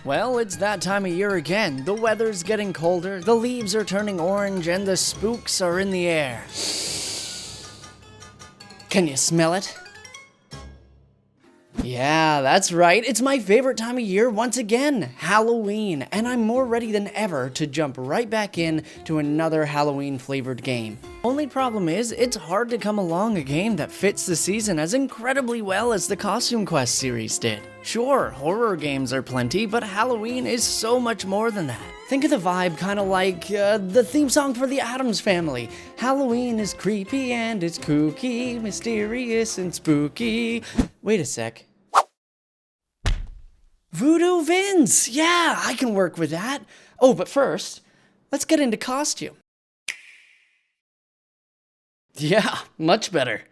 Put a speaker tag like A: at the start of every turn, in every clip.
A: Well, it's that time of year again. The weather's getting colder, the leaves are turning orange, and the spooks are in the air. Can you smell it? Yeah, that's right. It's my favorite time of year once again, Halloween, and I'm more ready than ever to jump right back in to another Halloween-flavored game. Only problem is, it's hard to come along a game that fits the season as incredibly well as the Costume Quest series did. Sure, horror games are plenty, but Halloween is so much more than that. Think of the vibe kind of like the theme song for the Addams Family. Halloween is creepy and it's kooky, mysterious and spooky. Wait a sec. Voodoo Vince! Yeah, I can work with that. Oh, but first, let's get into costume. Yeah, much better.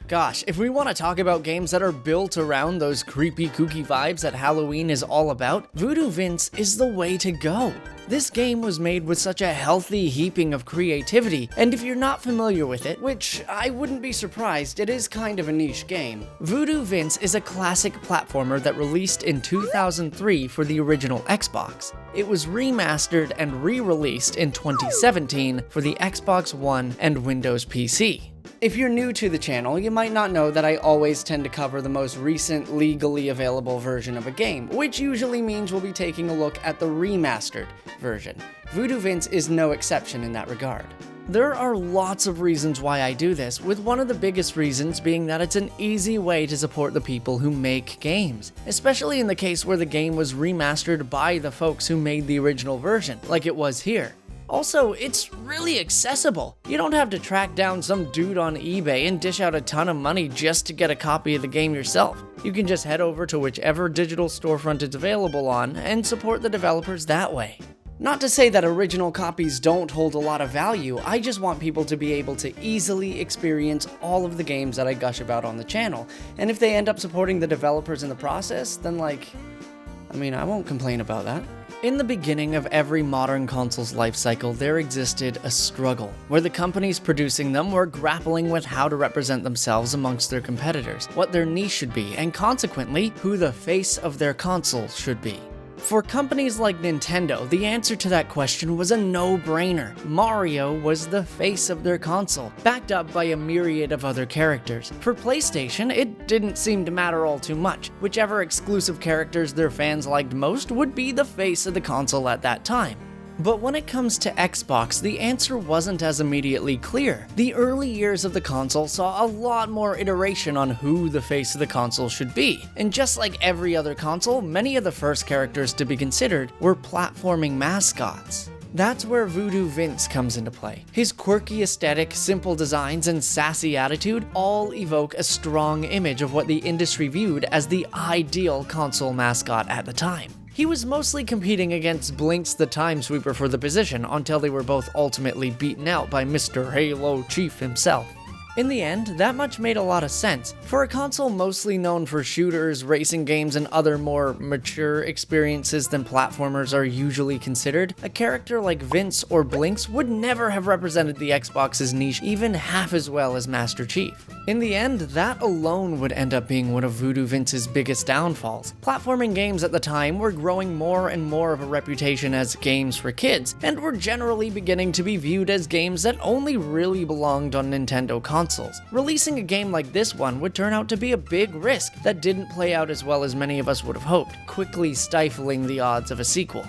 A: Gosh, if we want to talk about games that are built around those creepy, kooky vibes that Halloween is all about, Voodoo Vince is the way to go. This game was made with such a healthy heaping of creativity, and if you're not familiar with it, which I wouldn't be surprised, it is kind of a niche game. Voodoo Vince is a classic platformer that released in 2003 for the original Xbox. It was remastered and re-released in 2017 for the Xbox One and Windows PC. If you're new to the channel, you might not know that I always tend to cover the most recent legally available version of a game, which usually means we'll be taking a look at the remastered version. Voodoo Vince is no exception in that regard. There are lots of reasons why I do this, with one of the biggest reasons being that it's an easy way to support the people who make games, especially in the case where the game was remastered by the folks who made the original version, like it was here. Also, it's really accessible. You don't have to track down some dude on eBay and dish out a ton of money just to get a copy of the game yourself. You can just head over to whichever digital storefront it's available on and support the developers that way. Not to say that original copies don't hold a lot of value, I just want people to be able to easily experience all of the games that I gush about on the channel, and if they end up supporting the developers in the process, then I won't complain about that. In the beginning of every modern console's life cycle, there existed a struggle, where the companies producing them were grappling with how to represent themselves amongst their competitors, what their niche should be, and consequently, who the face of their console should be. For companies like Nintendo, the answer to that question was a no-brainer. Mario was the face of their console, backed up by a myriad of other characters. For PlayStation, it didn't seem to matter all too much. Whichever exclusive characters their fans liked most would be the face of the console at that time. But when it comes to Xbox, the answer wasn't as immediately clear. The early years of the console saw a lot more iteration on who the face of the console should be. And just like every other console, many of the first characters to be considered were platforming mascots. That's where Voodoo Vince comes into play. His quirky aesthetic, simple designs, and sassy attitude all evoke a strong image of what the industry viewed as the ideal console mascot at the time. He was mostly competing against Blinx the Time Sweeper for the position until they were both ultimately beaten out by Mr. Halo Chief himself. In the end, that much made a lot of sense. For a console mostly known for shooters, racing games, and other more mature experiences than platformers are usually considered, a character like Vince or Blinx would never have represented the Xbox's niche even half as well as Master Chief. In the end, that alone would end up being one of Voodoo Vince's biggest downfalls. Platforming games at the time were growing more and more of a reputation as games for kids, and were generally beginning to be viewed as games that only really belonged on Nintendo consoles. Releasing a game like this one would turn out to be a big risk that didn't play out as well as many of us would have hoped, quickly stifling the odds of a sequel.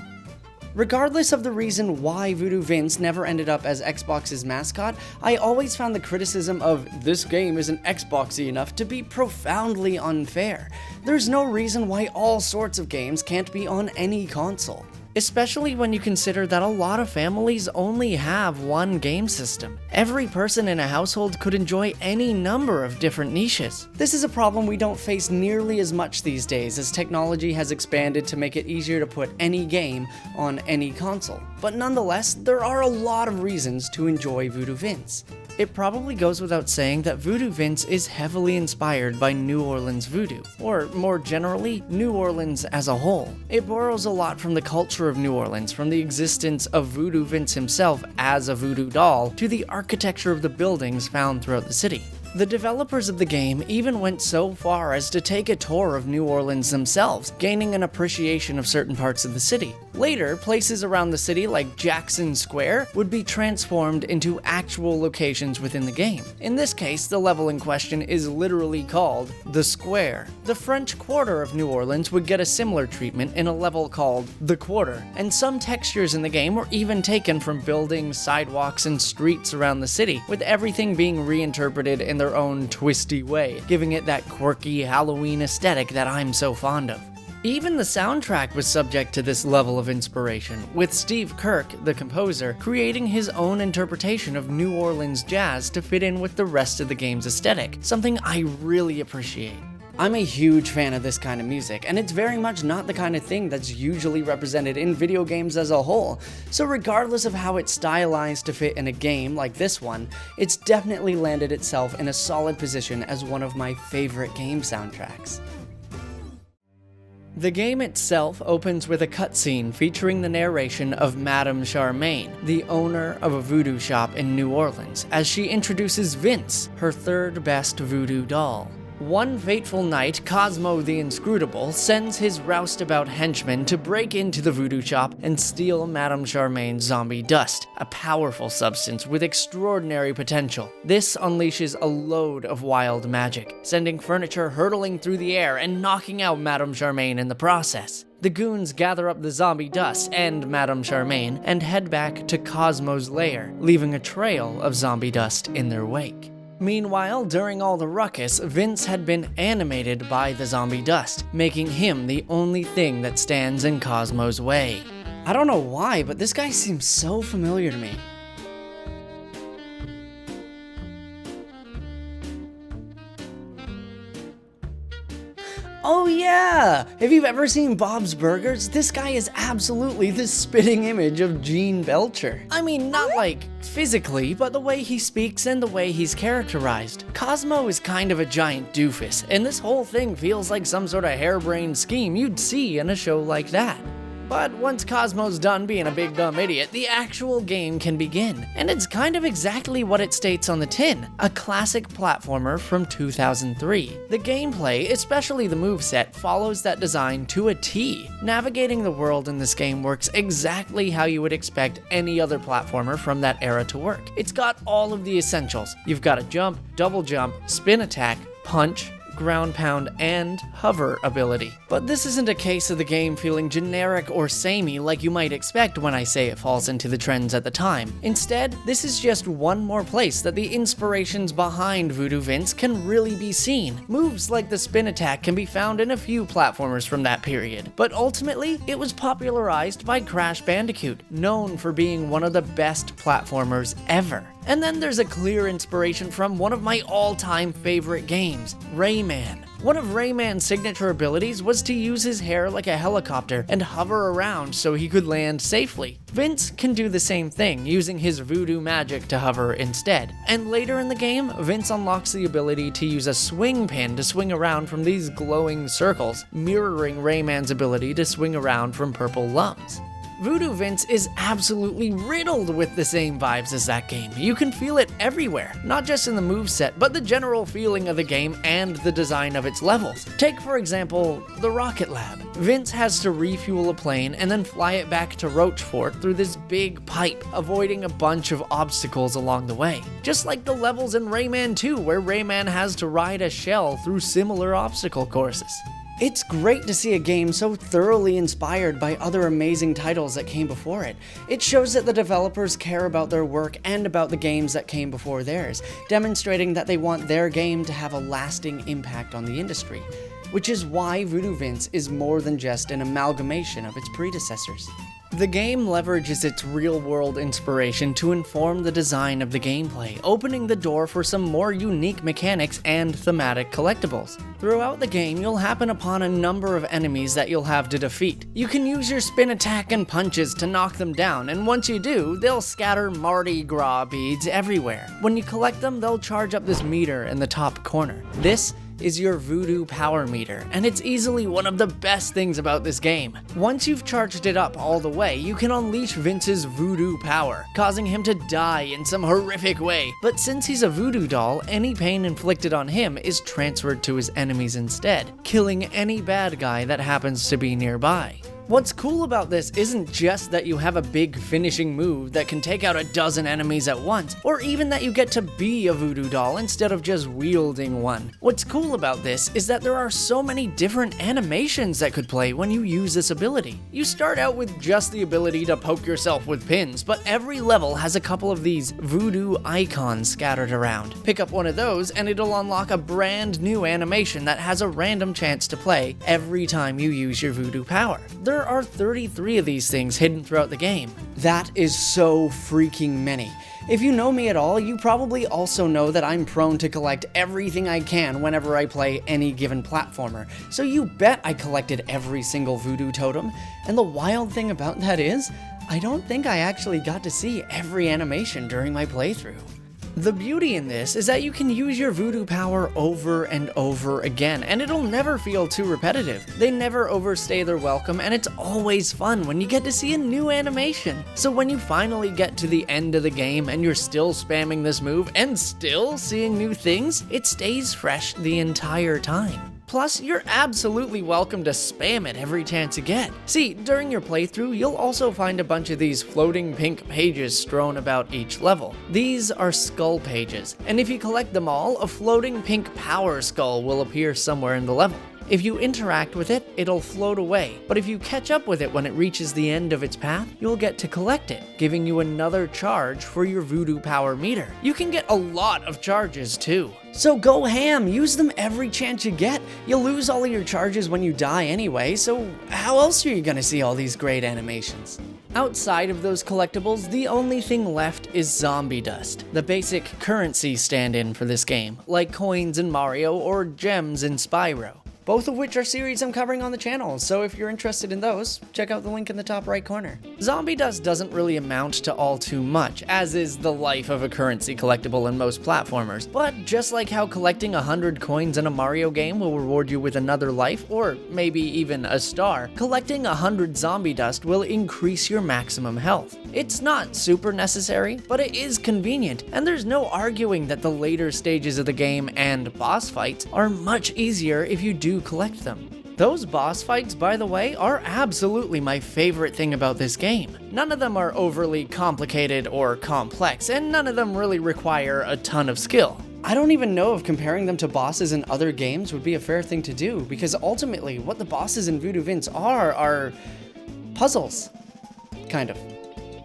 A: Regardless of the reason why Voodoo Vince never ended up as Xbox's mascot, I always found the criticism of "this game isn't Xboxy enough" to be profoundly unfair. There's no reason why all sorts of games can't be on any console. Especially when you consider that a lot of families only have one game system. Every person in a household could enjoy any number of different niches. This is a problem we don't face nearly as much these days, as technology has expanded to make it easier to put any game on any console. But nonetheless, there are a lot of reasons to enjoy Voodoo Vince. It probably goes without saying that Voodoo Vince is heavily inspired by New Orleans voodoo, or more generally, New Orleans as a whole. It borrows a lot from the culture of New Orleans, from the existence of Voodoo Vince himself as a voodoo doll, to the architecture of the buildings found throughout the city. The developers of the game even went so far as to take a tour of New Orleans themselves, gaining an appreciation of certain parts of the city. Later, places around the city like Jackson Square would be transformed into actual locations within the game. In this case, the level in question is literally called The Square. The French Quarter of New Orleans would get a similar treatment in a level called The Quarter, and some textures in the game were even taken from buildings, sidewalks, and streets around the city, with everything being reinterpreted in their own twisty way, giving it that quirky Halloween aesthetic that I'm so fond of. Even the soundtrack was subject to this level of inspiration, with Steve Kirk, the composer, creating his own interpretation of New Orleans jazz to fit in with the rest of the game's aesthetic, something I really appreciate. I'm a huge fan of this kind of music, and it's very much not the kind of thing that's usually represented in video games as a whole, so regardless of how it's stylized to fit in a game like this one, it's definitely landed itself in a solid position as one of my favorite game soundtracks. The game itself opens with a cutscene featuring the narration of Madame Charmaine, the owner of a voodoo shop in New Orleans, as she introduces Vince, her third best voodoo doll. One fateful night, Cosmo the Inscrutable sends his roustabout henchmen to break into the voodoo shop and steal Madame Charmaine's zombie dust, a powerful substance with extraordinary potential. This unleashes a load of wild magic, sending furniture hurtling through the air and knocking out Madame Charmaine in the process. The goons gather up the zombie dust and Madame Charmaine and head back to Cosmo's lair, leaving a trail of zombie dust in their wake. Meanwhile, during all the ruckus, Vince had been animated by the zombie dust, making him the only thing that stands in Cosmo's way. I don't know why, but this guy seems so familiar to me. Oh yeah! If you've ever seen Bob's Burgers, this guy is absolutely the spitting image of Gene Belcher. I mean, not like physically, but the way he speaks and the way he's characterized. Cosmo is kind of a giant doofus, and this whole thing feels like some sort of harebrained scheme you'd see in a show like that. But once Cosmo's done being a big dumb idiot, the actual game can begin. And it's kind of exactly what it states on the tin, a classic platformer from 2003. The gameplay, especially the moveset, follows that design to a T. Navigating the world in this game works exactly how you would expect any other platformer from that era to work. It's got all of the essentials. You've got a jump, double jump, spin attack, punch, ground pound, and hover ability. But this isn't a case of the game feeling generic or samey like you might expect when I say it falls into the trends at the time. Instead, this is just one more place that the inspirations behind Voodoo Vince can really be seen. Moves like the spin attack can be found in a few platformers from that period, but ultimately, it was popularized by Crash Bandicoot, known for being one of the best platformers ever. And then there's a clear inspiration from one of my all-time favorite games, Rayman. One of Rayman's signature abilities was to use his hair like a helicopter and hover around so he could land safely. Vince can do the same thing, using his voodoo magic to hover instead. And later in the game, Vince unlocks the ability to use a swing pin to swing around from these glowing circles, mirroring Rayman's ability to swing around from purple lumps. Voodoo Vince is absolutely riddled with the same vibes as that game. You can feel it everywhere, not just in the moveset, but the general feeling of the game and the design of its levels. Take, for example, the Rocket Lab. Vince has to refuel a plane and then fly it back to Rochefort through this big pipe, avoiding a bunch of obstacles along the way. Just like the levels in Rayman 2, where Rayman has to ride a shell through similar obstacle courses. It's great to see a game so thoroughly inspired by other amazing titles that came before it. It shows that the developers care about their work and about the games that came before theirs, demonstrating that they want their game to have a lasting impact on the industry, which is why Voodoo Vince is more than just an amalgamation of its predecessors. The game leverages its real-world inspiration to inform the design of the gameplay, opening the door for some more unique mechanics and thematic collectibles. Throughout the game, you'll happen upon a number of enemies that you'll have to defeat. You can use your spin attack and punches to knock them down, and once you do, they'll scatter Mardi Gras beads everywhere. When you collect them, they'll charge up this meter in the top corner. This is your Voodoo power meter, and it's easily one of the best things about this game. Once you've charged it up all the way, you can unleash Vince's Voodoo power, causing him to die in some horrific way. But since he's a Voodoo doll, any pain inflicted on him is transferred to his enemies instead, killing any bad guy that happens to be nearby. What's cool about this isn't just that you have a big finishing move that can take out a dozen enemies at once, or even that you get to be a Voodoo doll instead of just wielding one. What's cool about this is that there are so many different animations that could play when you use this ability. You start out with just the ability to poke yourself with pins, but every level has a couple of these Voodoo icons scattered around. Pick up one of those and it'll unlock a brand new animation that has a random chance to play every time you use your Voodoo power. There are 33 of these things hidden throughout the game. That is so freaking many. If you know me at all, you probably also know that I'm prone to collect everything I can whenever I play any given platformer, so you bet I collected every single Voodoo totem. And the wild thing about that is, I don't think I actually got to see every animation during my playthrough. The beauty in this is that you can use your Voodoo power over and over again, and it'll never feel too repetitive. They never overstay their welcome, and it's always fun when you get to see a new animation. So when you finally get to the end of the game and you're still spamming this move and still seeing new things, it stays fresh the entire time. Plus, you're absolutely welcome to spam it every chance you get. See, during your playthrough, you'll also find a bunch of these floating pink pages strewn about each level. These are skull pages, and if you collect them all, a floating pink power skull will appear somewhere in the level. If you interact with it, it'll float away, but if you catch up with it when it reaches the end of its path, you'll get to collect it, giving you another charge for your Voodoo power meter. You can get a lot of charges too. So go ham, use them every chance you get. You'll lose all of your charges when you die anyway, so how else are you gonna see all these great animations? Outside of those collectibles, the only thing left is zombie dust, the basic currency stand-in for this game, like coins in Mario or gems in Spyro. Both of which are series I'm covering on the channel, so if you're interested in those, check out the link in the top right corner. Zombie dust doesn't really amount to all too much, as is the life of a currency collectible in most platformers, but just like how collecting 100 coins in a Mario game will reward you with another life, or maybe even a star, collecting 100 zombie dust will increase your maximum health. It's not super necessary, but it is convenient, and there's no arguing that the later stages of the game and boss fights are much easier if you do collect them. Those boss fights, by the way, are absolutely my favorite thing about this game. None of them are overly complicated or complex, and none of them really require a ton of skill. I don't even know if comparing them to bosses in other games would be a fair thing to do, because ultimately what the bosses in Voodoo Vince are puzzles. Kind of.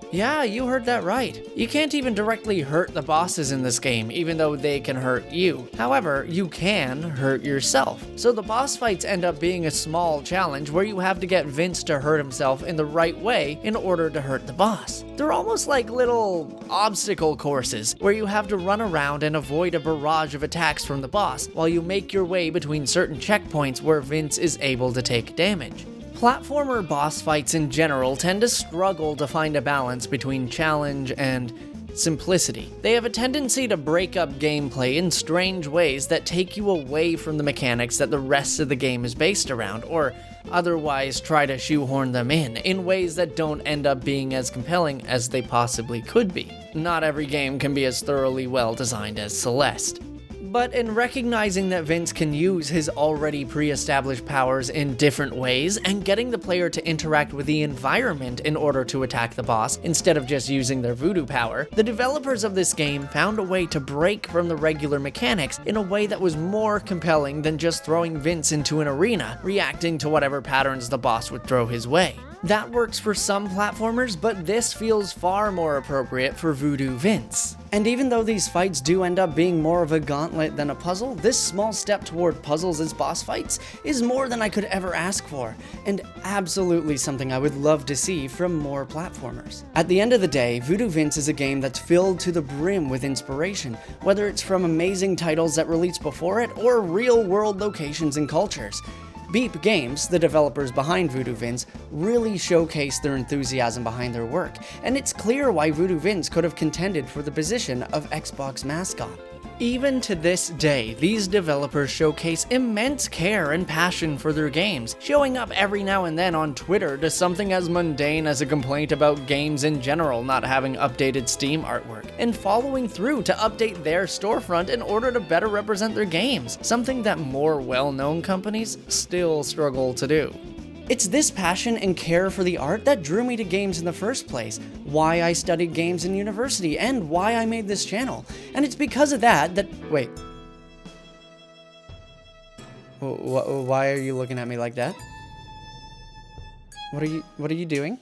A: Yeah, you heard that right. You can't even directly hurt the bosses in this game, even though they can hurt you. However, you can hurt yourself. So the boss fights end up being a small challenge where you have to get Vince to hurt himself in the right way in order to hurt the boss. They're almost like little obstacle courses where you have to run around and avoid a barrage of attacks from the boss while you make your way between certain checkpoints where Vince is able to take damage. Platformer boss fights in general tend to struggle to find a balance between challenge and simplicity. They have a tendency to break up gameplay in strange ways that take you away from the mechanics that the rest of the game is based around, or otherwise try to shoehorn them in ways that don't end up being as compelling as they possibly could be. Not every game can be as thoroughly well designed as Celeste. But in recognizing that Vince can use his already pre-established powers in different ways, and getting the player to interact with the environment in order to attack the boss, instead of just using their Voodoo power, the developers of this game found a way to break from the regular mechanics in a way that was more compelling than just throwing Vince into an arena, reacting to whatever patterns the boss would throw his way. That works for some platformers, but this feels far more appropriate for Voodoo Vince. And even though these fights do end up being more of a gauntlet than a puzzle, this small step toward puzzles as boss fights is more than I could ever ask for, and absolutely something I would love to see from more platformers. At the end of the day, Voodoo Vince is a game that's filled to the brim with inspiration, whether it's from amazing titles that released before it or real-world locations and cultures. Beep Games, the developers behind Voodoo Vince, really showcase their enthusiasm behind their work, and it's clear why Voodoo Vince could have contended for the position of Xbox mascot. Even to this day, these developers showcase immense care and passion for their games, showing up every now and then on Twitter to something as mundane as a complaint about games in general not having updated Steam artwork, and following through to update their storefront in order to better represent their games, something that more well-known companies still struggle to do. It's this passion and care for the art that drew me to games in the first place, why I studied games in university, and why I made this channel. And it's because of that wait. Why are you looking at me like that? What are you doing?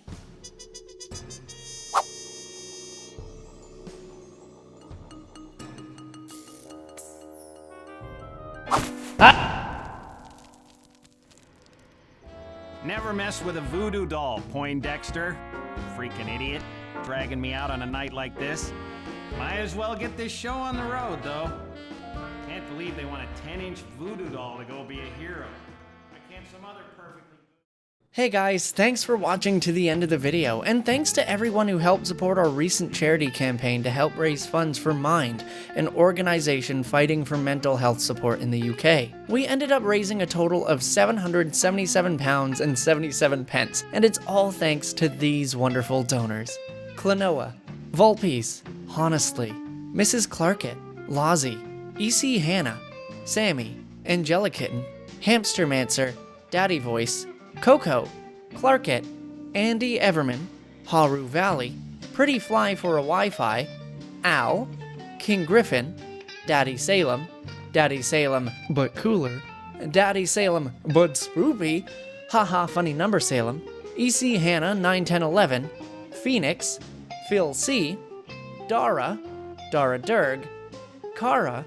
A: Ah!
B: Never mess with a voodoo doll, Poindexter. Freaking idiot. Dragging me out on a night like this. Might as well get this show on the road, though. Can't believe they want a 10-inch voodoo doll to go be a hero. Why can't some other perfectly...
A: Hey guys, thanks for watching to the end of the video, and thanks to everyone who helped support our recent charity campaign to help raise funds for Mind, an organization fighting for mental health support in the UK. We ended up raising a total of £777 and 77 pence, and it's all thanks to these wonderful donors. Klonoa, Volpeace, Honestly, Mrs. Clarkett, Lozzie, EC Hannah, Sammy, Angelikitten, Hamstermancer, Daddy Voice, Coco, Clarkett, Andy Everman, Haru Valley, Pretty Fly for a Wi-Fi, Al, King Griffin, Daddy Salem but cooler, Daddy Salem but spoopy, Haha Funny Number Salem, EC Hannah 91011, Phoenix, Phil C, Dara Durg, Kara,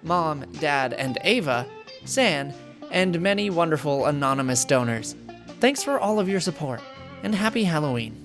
A: Mom, Dad, and Ava, San, and many wonderful anonymous donors. Thanks for all of your support, and happy Halloween.